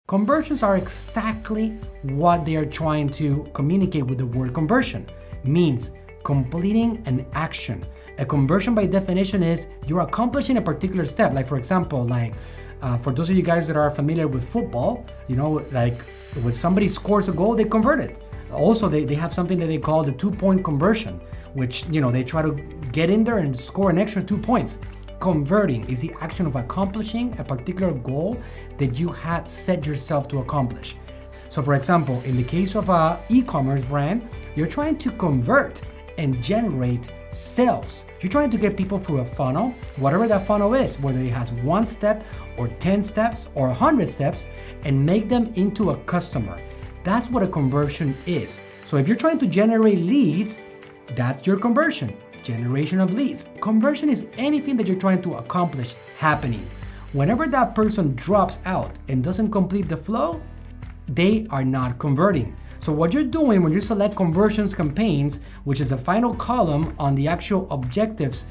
Conversions are exactly what they are trying to communicate with the word conversion. Means completing an action. A conversion by definition is you're accomplishing a particular step. Like for example, for those of you guys that are familiar with football, like when somebody scores a goal, they convert it. Also, they have something that they call the 2-point conversion, which, they try to get in there and score an extra 2 points. Converting is the action of accomplishing a particular goal that you had set yourself to accomplish. So for example, in the case of an e-commerce brand, you're trying to convert and generate sales. You're trying to get people through a funnel, whatever that funnel is, whether it has 1 step or 10 steps or 100 steps, and make them into a customer. That's what a conversion is. So if you're trying to generate leads, that's your conversion. Generation of leads. Conversion is anything that you're trying to accomplish happening. Whenever that person drops out and doesn't complete the flow, they are not converting. So what you're doing when you select conversions campaigns, which is the final column on the actual objectives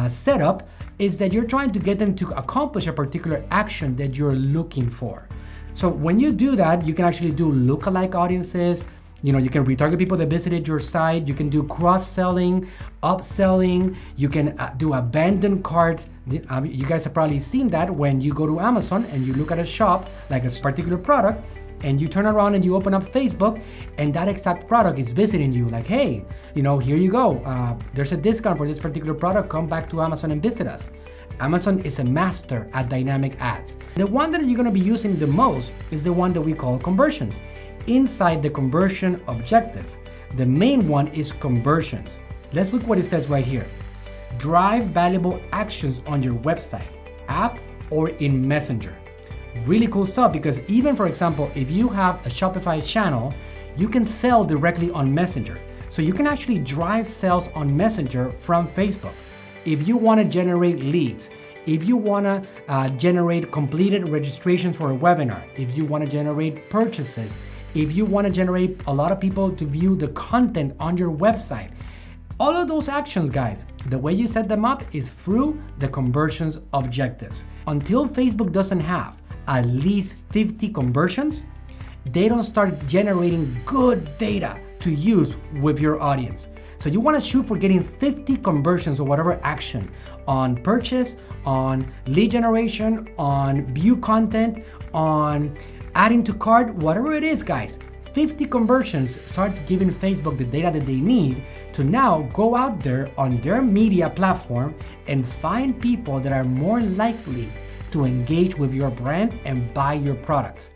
setup, is that you're trying to get them to accomplish a particular action that you're looking for. So when you do that, you can actually do lookalike audiences. You can retarget people that visited your site. You can do cross-selling, upselling. You can do abandoned cart. You guys have probably seen that when you go to Amazon and you look at a shop, like a particular product, and you turn around and you open up Facebook and that exact product is visiting you like, hey, here you go. There's a discount for this particular product. Come back to Amazon and visit us. Amazon is a master at dynamic ads. The one that you're going to be using the most is the one that we call conversions. Inside the conversion objective, the main one is conversions. Let's look what it says right here. Drive valuable actions on your website, app, or in Messenger. Really cool stuff, because even, for example, if you have a Shopify channel, you can sell directly on Messenger. So you can actually drive sales on Messenger from Facebook. If you want to generate leads, if you want to generate completed registrations for a webinar, if you want to generate purchases, if you want to generate a lot of people to view the content on your website, all of those actions, guys, the way you set them up is through the conversions objectives. Until Facebook doesn't have at least 50 conversions, they don't start generating good data to use with your audience. So you want to shoot for getting 50 conversions or whatever action on purchase, on lead generation, on view content, on adding to cart, whatever it is, guys. 50 conversions starts giving Facebook the data that they need to now go out there on their media platform and find people that are more likely to engage with your brand and buy your products.